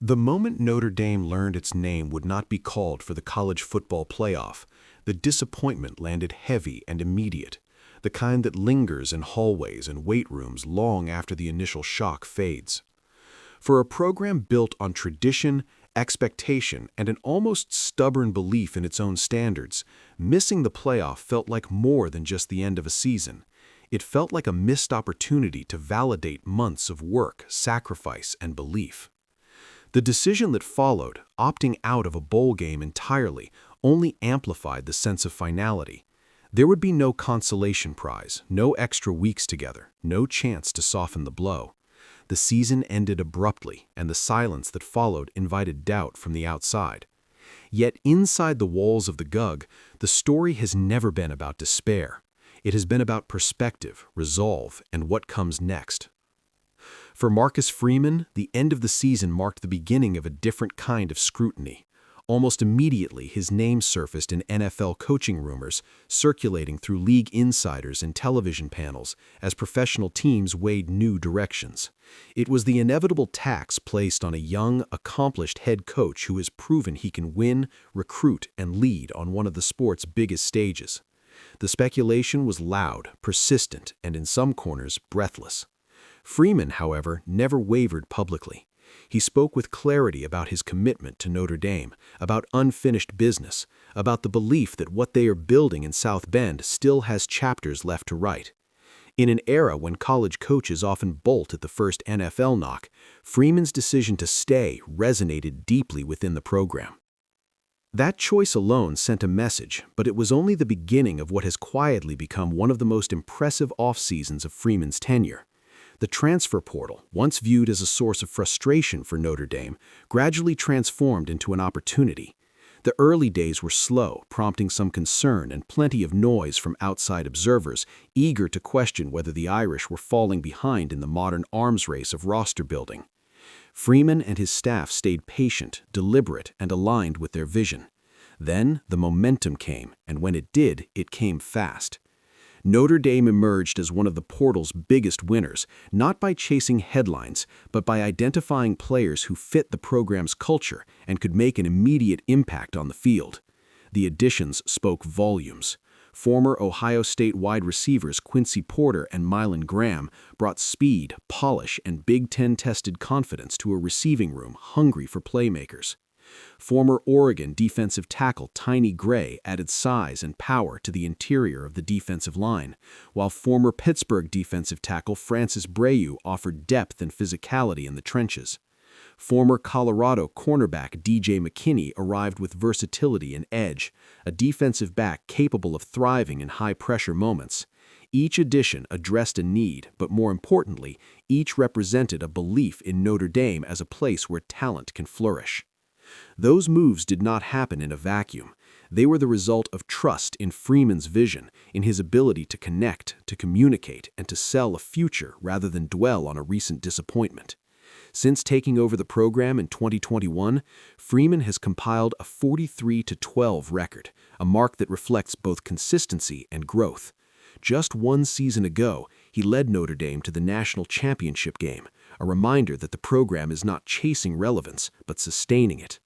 The moment Notre Dame learned its name would not be called for the college football playoff, the disappointment landed heavy and immediate, the kind that lingers in hallways and weight rooms long after the initial shock fades. For a program built on tradition, expectation, and an almost stubborn belief in its own standards, missing the playoff felt like more than just the end of a season. It felt like a missed opportunity to validate months of work, sacrifice, and belief. The decision that followed, opting out of a bowl game entirely, only amplified the sense of finality. There would be no consolation prize, no extra weeks together, no chance to soften the blow. The season ended abruptly, and the silence that followed invited doubt from the outside. Yet inside the walls of the GUG, the story has never been about despair. It has been about perspective, resolve, and what comes next. For Marcus Freeman, the end of the season marked the beginning of a different kind of scrutiny. Almost immediately, his name surfaced in NFL coaching rumors, circulating through league insiders and television panels as professional teams weighed new directions. It was the inevitable tax placed on a young, accomplished head coach who has proven he can win, recruit, and lead on one of the sport's biggest stages. The speculation was loud, persistent, and in some corners, breathless. Freeman, however, never wavered publicly. He spoke with clarity about his commitment to Notre Dame, about unfinished business, about the belief that what they are building in South Bend still has chapters left to write. In an era when college coaches often bolt at the first NFL knock, Freeman's decision to stay resonated deeply within the program. That choice alone sent a message, but it was only the beginning of what has quietly become one of the most impressive off-seasons of Freeman's tenure. The transfer portal, once viewed as a source of frustration for Notre Dame, gradually transformed into an opportunity. The early days were slow, prompting some concern and plenty of noise from outside observers, eager to question whether the Irish were falling behind in the modern arms race of roster building. Freeman and his staff stayed patient, deliberate, and aligned with their vision. Then the momentum came, and when it did, it came fast. Notre Dame emerged as one of the portal's biggest winners, not by chasing headlines, but by identifying players who fit the program's culture and could make an immediate impact on the field. The additions spoke volumes. Former Ohio State wide receivers Quincy Porter and Mylan Graham brought speed, polish, and Big Ten-tested confidence to a receiving room hungry for playmakers. Former Oregon defensive tackle Tiny Gray added size and power to the interior of the defensive line, while former Pittsburgh defensive tackle Francis Breyu offered depth and physicality in the trenches. Former Colorado cornerback DJ McKinney arrived with versatility and edge, a defensive back capable of thriving in high-pressure moments. Each addition addressed a need, but more importantly, each represented a belief in Notre Dame as a place where talent can flourish. Those moves did not happen in a vacuum. They were the result of trust in Freeman's vision, in his ability to connect, to communicate, and to sell a future rather than dwell on a recent disappointment. Since taking over the program in 2021, Freeman has compiled a 43-12 record, a mark that reflects both consistency and growth. Just one season ago, he led Notre Dame to the national championship game, a reminder that the program is not chasing relevance, but sustaining it.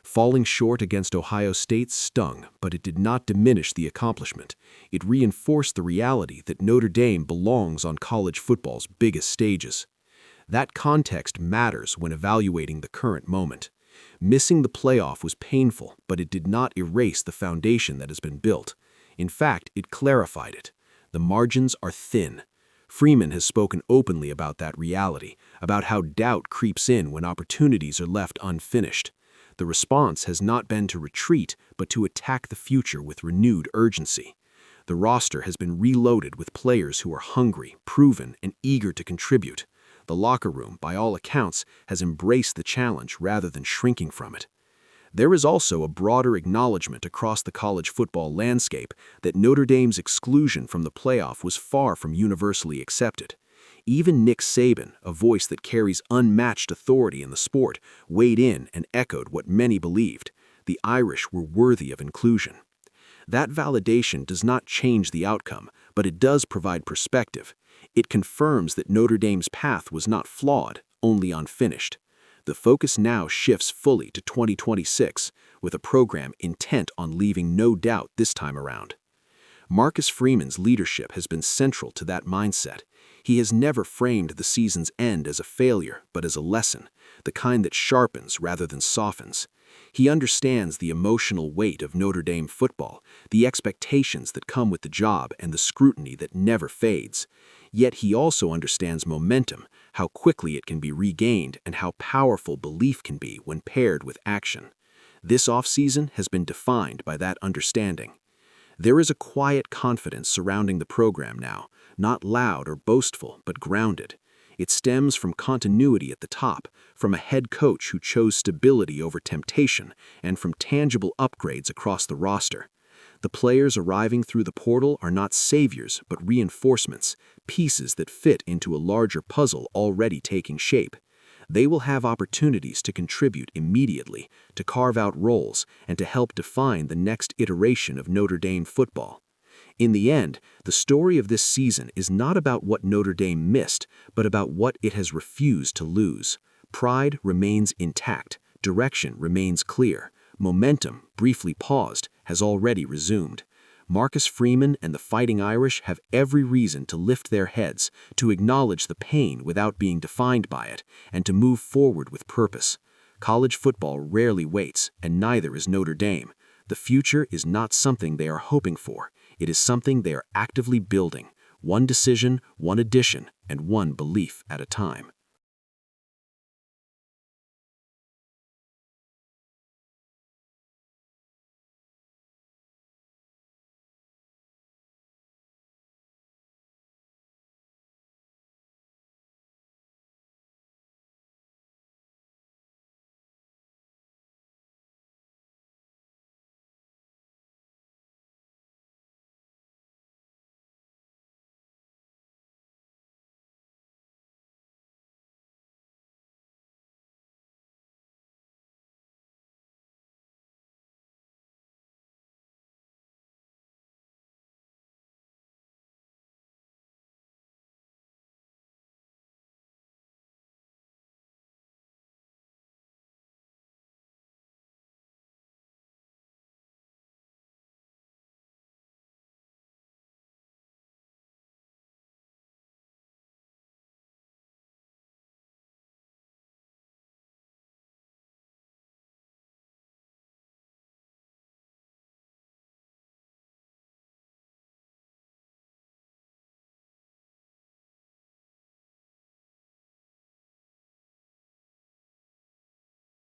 Falling short against Ohio State stung, but it did not diminish the accomplishment. It reinforced the reality that Notre Dame belongs on college football's biggest stages. That context matters when evaluating the current moment. Missing the playoff was painful, but it did not erase the foundation that has been built. In fact, it clarified it. The margins are thin. Freeman has spoken openly about that reality, about how doubt creeps in when opportunities are left unfinished. The response has not been to retreat, but to attack the future with renewed urgency. The roster has been reloaded with players who are hungry, proven, and eager to contribute. The locker room, by all accounts, has embraced the challenge rather than shrinking from it. There is also a broader acknowledgement across the college football landscape that Notre Dame's exclusion from the playoff was far from universally accepted. Even Nick Saban, a voice that carries unmatched authority in the sport, weighed in and echoed what many believed: the Irish were worthy of inclusion. That validation does not change the outcome, but it does provide perspective. It confirms that Notre Dame's path was not flawed, only unfinished. The focus now shifts fully to 2026, with a program intent on leaving no doubt this time around. Marcus Freeman's leadership has been central to that mindset. He has never framed the season's end as a failure, but as a lesson, the kind that sharpens rather than softens. He understands the emotional weight of Notre Dame football, the expectations that come with the job, and the scrutiny that never fades. Yet he also understands momentum, how quickly it can be regained, and how powerful belief can be when paired with action. This offseason has been defined by that understanding. There is a quiet confidence surrounding the program now, not loud or boastful, but grounded. It stems from continuity at the top, from a head coach who chose stability over temptation, and from tangible upgrades across the roster. The players arriving through the portal are not saviors, but reinforcements, pieces that fit into a larger puzzle already taking shape. They will have opportunities to contribute immediately, to carve out roles, and to help define the next iteration of Notre Dame football. In the end, the story of this season is not about what Notre Dame missed, but about what it has refused to lose. Pride remains intact, direction remains clear, momentum, briefly paused, has already resumed. Marcus Freeman and the Fighting Irish have every reason to lift their heads, to acknowledge the pain without being defined by it, and to move forward with purpose. College football rarely waits, and neither is Notre Dame. The future is not something they are hoping for. It is something they are actively building, one decision, one addition, and one belief at a time.